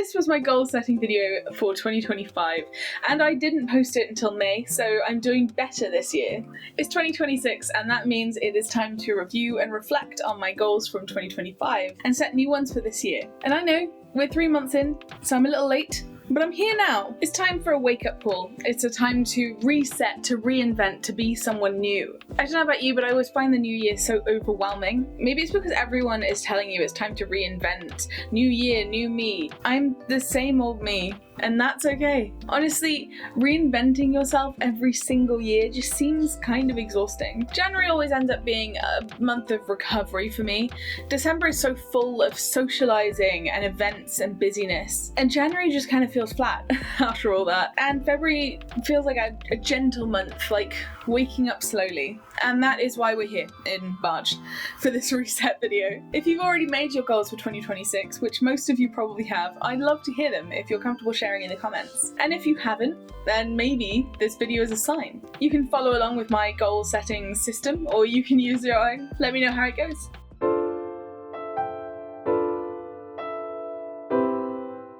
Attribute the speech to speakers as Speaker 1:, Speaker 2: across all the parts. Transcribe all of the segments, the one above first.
Speaker 1: This was my goal setting video for 2025, and I didn't post it until May, so I'm doing better this year. It's 2026, and that means it is time to review and reflect on my goals from 2025 and set new ones for this year. And I know we're 3 months in, so I'm a little late, but I'm here now. It's time for a wake-up call. It's a time to reset, to reinvent, to be someone new. I don't know about you, but I always find the new year so overwhelming. Maybe it's because everyone is telling you it's time to reinvent. New year, new me. I'm the same old me, and that's okay. Honestly, reinventing yourself every single year just seems kind of exhausting. January always ends up being a month of recovery for me. December is so full of socializing and events and busyness, and January just kind of feels flat after all that. And February feels like a gentle month, like waking up slowly. And that is why we're here in March for this reset video. If you've already made your goals for 2026, which most of you probably have, I'd love to hear them if you're comfortable sharing in the comments. And if you haven't, then maybe this video is a sign. You can follow along with my goal setting system, or you can use your own. Let me know how it goes.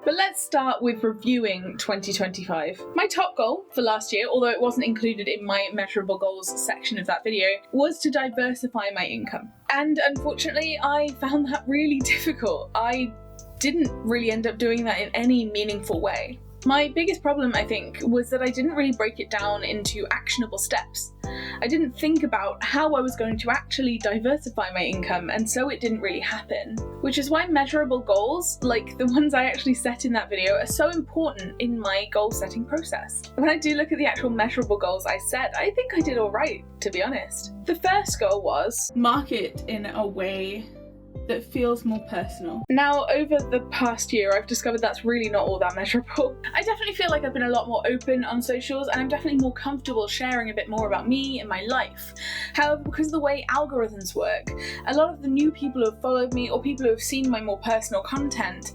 Speaker 1: But let's start with reviewing 2025. My top goal for last year, although it wasn't included in my measurable goals section of that video, was to diversify my income. And unfortunately, I found that really difficult. I didn't really end up doing that in any meaningful way. My biggest problem, I think, was that I didn't really break it down into actionable steps. I didn't think about how I was going to actually diversify my income, and so it didn't really happen. Which is why measurable goals, like the ones I actually set in that video, are so important in my goal setting process. When I do look at the actual measurable goals I set, I think I did alright, to be honest. The first goal was market in a way that feels more personal. Now, over the past year, I've discovered that's really not all that measurable. I definitely feel like I've been a lot more open on socials, and I'm definitely more comfortable sharing a bit more about me and my life. However, because of the way algorithms work, a lot of the new people who have followed me or people who have seen my more personal content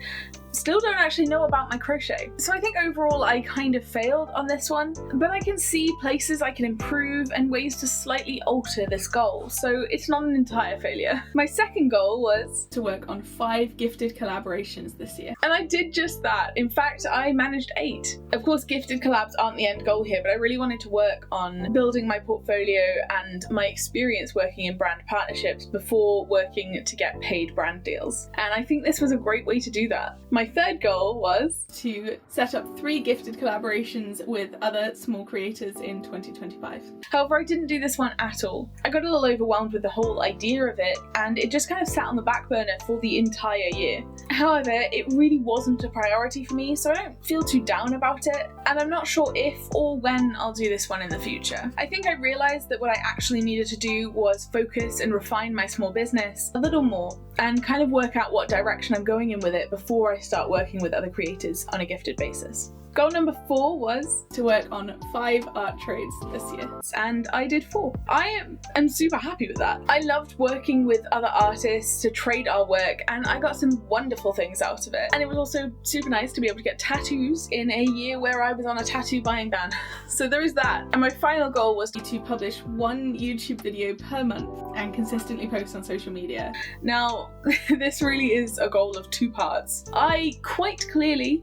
Speaker 1: still don't actually know about my crochet. So I think overall I kind of failed on this one, but I can see places I can improve and ways to slightly alter this goal, so it's not an entire failure. My second goal was to work on 5 gifted collaborations this year, and I did just that. In fact, I managed 8. Of course, gifted collabs aren't the end goal here, but I really wanted to work on building my portfolio and my experience working in brand partnerships before working to get paid brand deals, and I think this was a great way to do that. My third goal was to set up 3 gifted collaborations with other small creators in 2025. However, I didn't do this one at all. I got a little overwhelmed with the whole idea of it, and it just kind of sat on the back burner for the entire year. However, it really wasn't a priority for me, so I don't feel too down about it, and I'm not sure if or when I'll do this one in the future. I think I realised that what I actually needed to do was focus and refine my small business a little more, and kind of work out what direction I'm going in with it before I start working with other creators on a gifted basis. Goal number 4 was to work on 5 art trades this year, and I did 4. I am super happy with that. I loved working with other artists to trade our work, and I got some wonderful things out of it. And it was also super nice to be able to get tattoos in a year where I was on a tattoo buying ban. So there is that. And my final goal was to publish 1 YouTube video per month and consistently post on social media. Now, this really is a goal of 2 parts. I quite clearly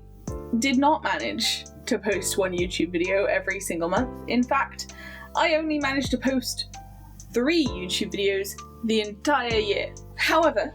Speaker 1: did not manage to post 1 YouTube video every single month. In fact, I only managed to post 3 YouTube videos the entire year. However,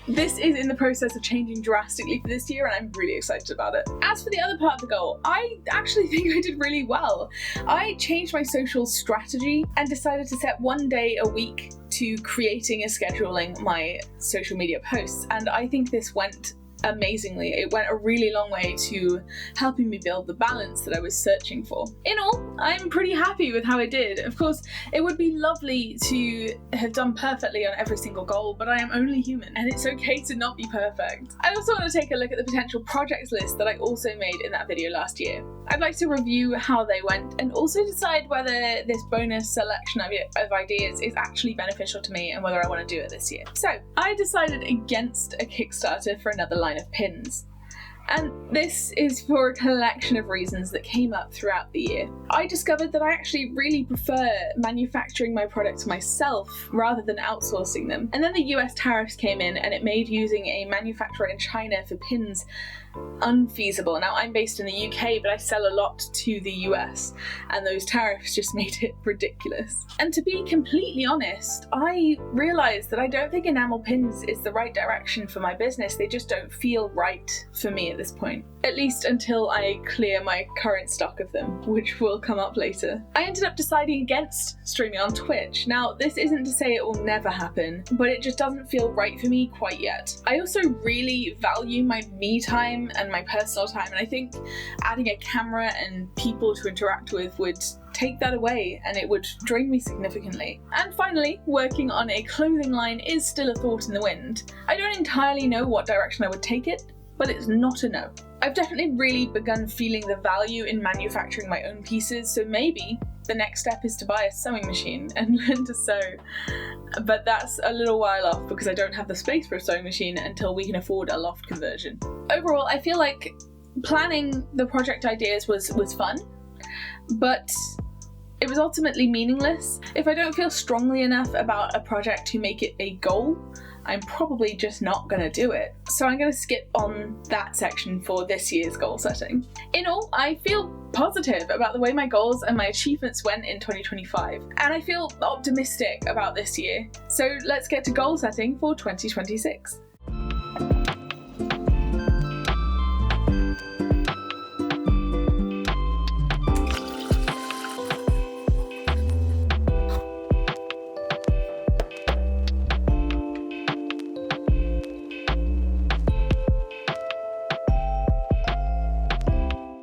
Speaker 1: this is in the process of changing drastically for this year, and I'm really excited about it. As for the other part of the goal, I actually think I did really well. I changed my social strategy and decided to set 1 day a week to creating and scheduling my social media posts, and I think this went amazingly. It went a really long way to helping me build the balance that I was searching for. In all, I'm pretty happy with how I did. Of course, it would be lovely to have done perfectly on every single goal, but I am only human, and it's okay to not be perfect. I also want to take a look at the potential projects list that I also made in that video last year. I'd like to review how they went and also decide whether this bonus selection of ideas is actually beneficial to me and whether I want to do it this year. So, I decided against a Kickstarter for another line of pins. And this is for a collection of reasons that came up throughout the year. I discovered that I actually really prefer manufacturing my products myself rather than outsourcing them. And then the US tariffs came in, and it made using a manufacturer in China for pins unfeasible. Now, I'm based in the UK, but I sell a lot to the US, and those tariffs just made it ridiculous. And to be completely honest, I realised that I don't think enamel pins is the right direction for my business. They just don't feel right for me at this point. At least until I clear my current stock of them, which will come up later. I ended up deciding against streaming on Twitch. Now, this isn't to say it will never happen, but it just doesn't feel right for me quite yet. I also really value my me time and my personal time, and I think adding a camera and people to interact with would take that away, and it would drain me significantly. And finally, working on a clothing line is still a thought in the wind. I don't entirely know what direction I would take it, but it's not a no. I've definitely really begun feeling the value in manufacturing my own pieces, so maybe the next step is to buy a sewing machine and learn to sew. But that's a little while off because I don't have the space for a sewing machine until we can afford a loft conversion. Overall, I feel like planning the project ideas was fun, but it was ultimately meaningless. If I don't feel strongly enough about a project to make it a goal, I'm probably just not going to do it. So I'm going to skip on that section for this year's goal setting. In all, I feel positive about the way my goals and my achievements went in 2025, and I feel optimistic about this year. So let's get to goal setting for 2026.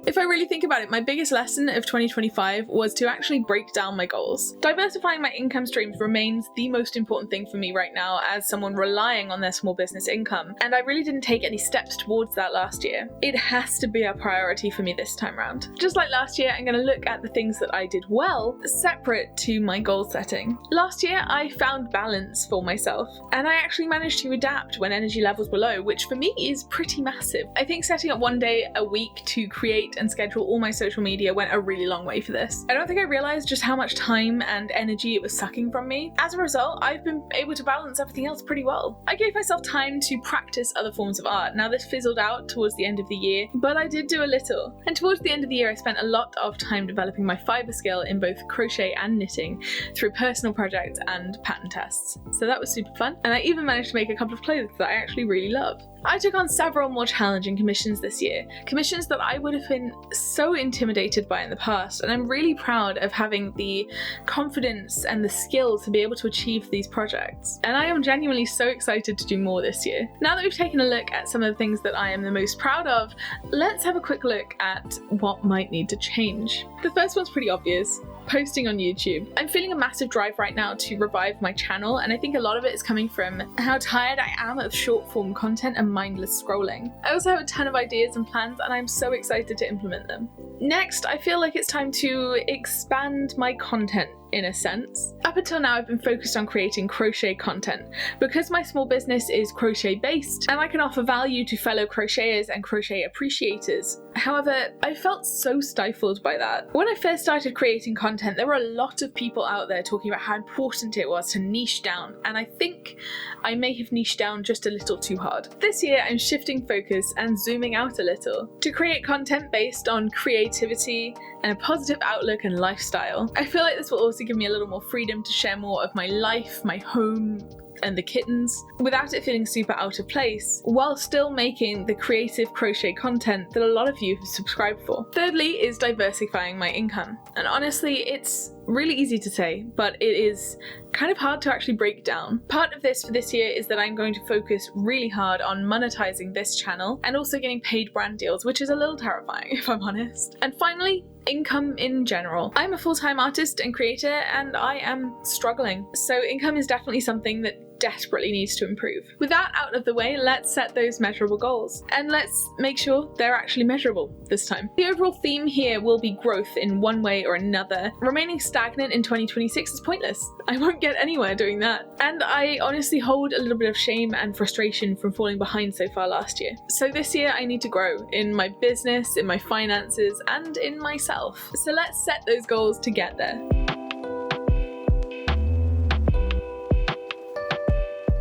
Speaker 1: If I really think about it, my biggest lesson of 2025 was to actually break down my goals. Diversifying my income streams remains the most important thing for me right now as someone relying on their small business income, and I really didn't take any steps towards that last year. It has to be a priority for me this time around. Just like last year, I'm going to look at the things that I did well, separate to my goal setting. Last year, I found balance for myself, and I actually managed to adapt when energy levels were low, which for me is pretty massive. I think setting up one day a week to create and schedule all my social media went a really long way for this. I don't think I realized just how much time and energy it was sucking from me. As a result, I've been able to balance everything else pretty well. I gave myself time to practice other forms of art. Now, this fizzled out towards the end of the year, but I did do a little. And towards the end of the year, I spent a lot of time developing my fiber skill in both crochet and knitting through personal projects and pattern tests. So that was super fun. And I even managed to make a couple of clothes that I actually really love. I took on several more challenging commissions this year, commissions that I would have been so intimidated by in the past, and I'm really proud of having the confidence and the skill to be able to achieve these projects. And I am genuinely so excited to do more this year. Now that we've taken a look at some of the things that I am the most proud of, let's have a quick look at what might need to change. The first one's pretty obvious. Posting on YouTube. I'm feeling a massive drive right now to revive my channel, and I think a lot of it is coming from how tired I am of short form content and mindless scrolling. I also have a ton of ideas and plans, and I'm so excited to implement them. Next, I feel like it's time to expand my content in a sense. Up until now, I've been focused on creating crochet content because my small business is crochet based and I can offer value to fellow crocheters and crochet appreciators. However, I felt so stifled by that. When I first started creating content, there were a lot of people out there talking about how important it was to niche down, and I think I may have niched down just a little too hard. This year, I'm shifting focus and zooming out a little to create content based on creativity and a positive outlook and lifestyle. I feel like this will also give me a little more freedom to share more of my life, my home, and the kittens without it feeling super out of place, while still making the creative crochet content that a lot of you have subscribed for. Thirdly is diversifying my income. And honestly, it's really easy to say, but it is kind of hard to actually break down. Part of this for this year is that I'm going to focus really hard on monetizing this channel and also getting paid brand deals, which is a little terrifying if I'm honest. And finally, income in general. I'm a full-time artist and creator and I am struggling. So income is definitely something that desperately needs to improve. With that out of the way, let's set those measurable goals and let's make sure they're actually measurable this time. The overall theme here will be growth in one way or another. Remaining stagnant in 2026 is pointless. I won't get anywhere doing that. And I honestly hold a little bit of shame and frustration from falling behind so far last year. So this year I need to grow in my business, in my finances, and in myself. So let's set those goals to get there.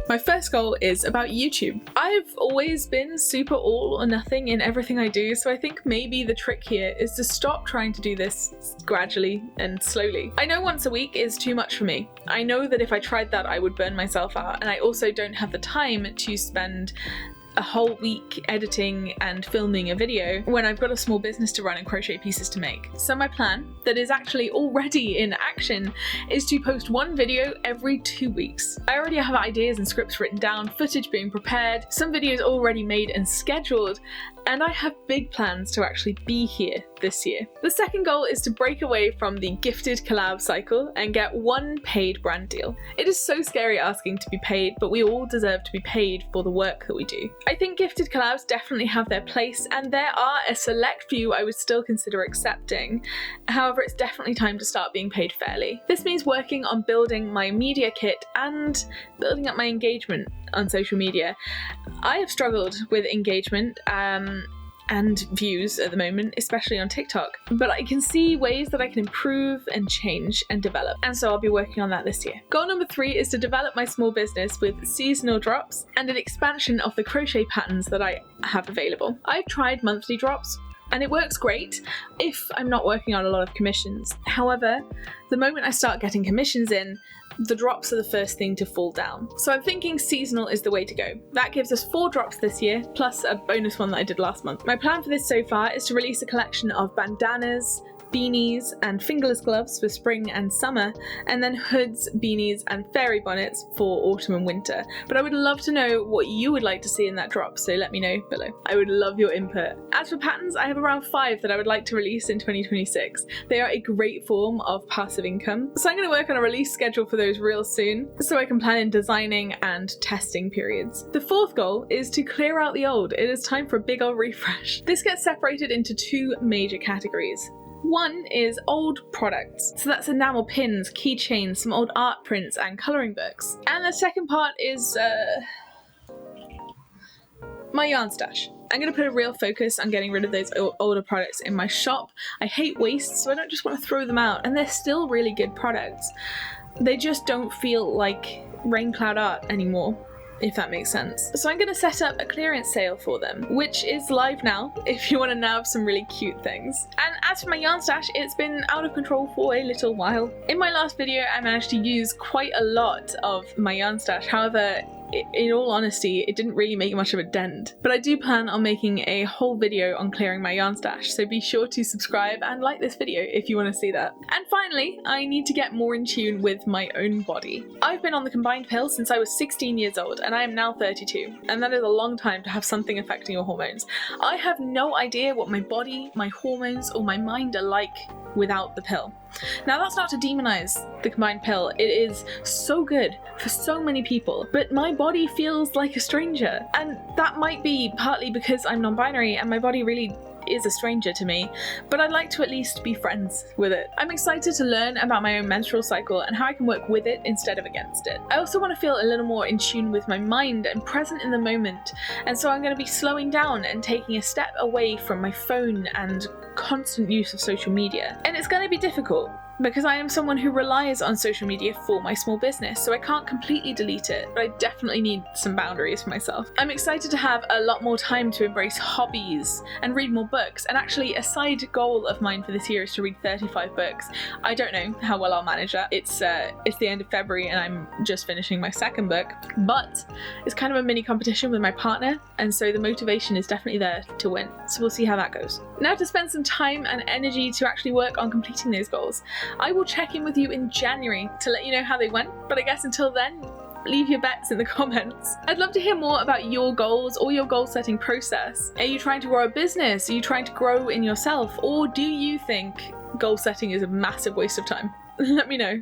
Speaker 1: My first goal is about YouTube. I've always been super all or nothing in everything I do, so I think maybe the trick here is to stop trying to do this gradually and slowly. I know once a week is too much for me. I know that if I tried that I would burn myself out, and I also don't have the time to spend a whole week editing and filming a video when I've got a small business to run and crochet pieces to make. So my plan, that is actually already in action, is to post one video every 2 weeks. I already have ideas and scripts written down, footage being prepared, some videos already made and scheduled, and I have big plans to actually be here this year. The second goal is to break away from the gifted collab cycle and get one paid brand deal. It is so scary asking to be paid, but we all deserve to be paid for the work that we do. I think gifted collabs definitely have their place, and there are a select few I would still consider accepting. However, it's definitely time to start being paid fairly. This means working on building my media kit and building up my engagement on social media. I have struggled with engagement and views at the moment, especially on TikTok, but I can see ways that I can improve and change and develop, and so I'll be working on that this year. Goal number 3 is to develop my small business with seasonal drops and an expansion of the crochet patterns that I have available. I've tried monthly drops, and it works great if I'm not working on a lot of commissions. However, the moment I start getting commissions in, the drops are the first thing to fall down. So I'm thinking seasonal is the way to go. That gives us 4 drops this year, plus a bonus one that I did last month. My plan for this so far is to release a collection of bandanas, beanies and fingerless gloves for spring and summer, and then hoods, beanies and fairy bonnets for autumn and winter. But I would love to know what you would like to see in that drop, so let me know below. I would love your input. As for patterns, I have around 5 that I would like to release in 2026. They are a great form of passive income, so I'm going to work on a release schedule for those real soon, so I can plan in designing and testing periods. The 4th goal is to clear out the old. It is time for a big old refresh. This gets separated into 2 major categories. One is old products, so that's enamel pins, keychains, some old art prints and colouring books. And the second part is my yarn stash. I'm going to put a real focus on getting rid of those older products in my shop. I hate waste, so I don't just want to throw them out, and they're still really good products. They just don't feel like rain cloud art anymore, if that makes sense. So I'm going to set up a clearance sale for them, which is live now if you want to nab some really cute things. And as for my yarn stash, it's been out of control for a little while. In my last video, I managed to use quite a lot of my yarn stash. However, in all honesty, it didn't really make much of a dent. But I do plan on making a whole video on clearing my yarn stash, so be sure to subscribe and like this video if you want to see that. And finally, I need to get more in tune with my own body. I've been on the combined pill since I was 16 years old, and I am now 32, and that is a long time to have something affecting your hormones. I have no idea what my body, my hormones, or my mind are like without the pill. Now, that's not to demonize the combined pill. It is so good for so many people, but my body feels like a stranger, and that might be partly because I'm non-binary and my body really is a stranger to me, but I'd like to at least be friends with it. I'm excited to learn about my own menstrual cycle and how I can work with it instead of against it. I also want to feel a little more in tune with my mind and present in the moment, and so I'm going to be slowing down and taking a step away from my phone and constant use of social media. And it's going to be difficult, because I am someone who relies on social media for my small business, so I can't completely delete it, but I definitely need some boundaries for myself. I'm excited to have a lot more time to embrace hobbies and read more books, and actually a side goal of mine for this year is to read 35 books. I don't know how well I'll manage that. It's the end of February and I'm just finishing my 2nd book, but it's kind of a mini competition with my partner, and so the motivation is definitely there to win, so we'll see how that goes. Now, to spend some time and energy to actually work on completing those goals, I will check in with you in January to let you know how they went, but I guess until then, leave your bets in the comments. I'd love to hear more about your goals or your goal setting process. Are you trying to grow a business? Are you trying to grow in yourself? Or do you think goal setting is a massive waste of time? Let me know.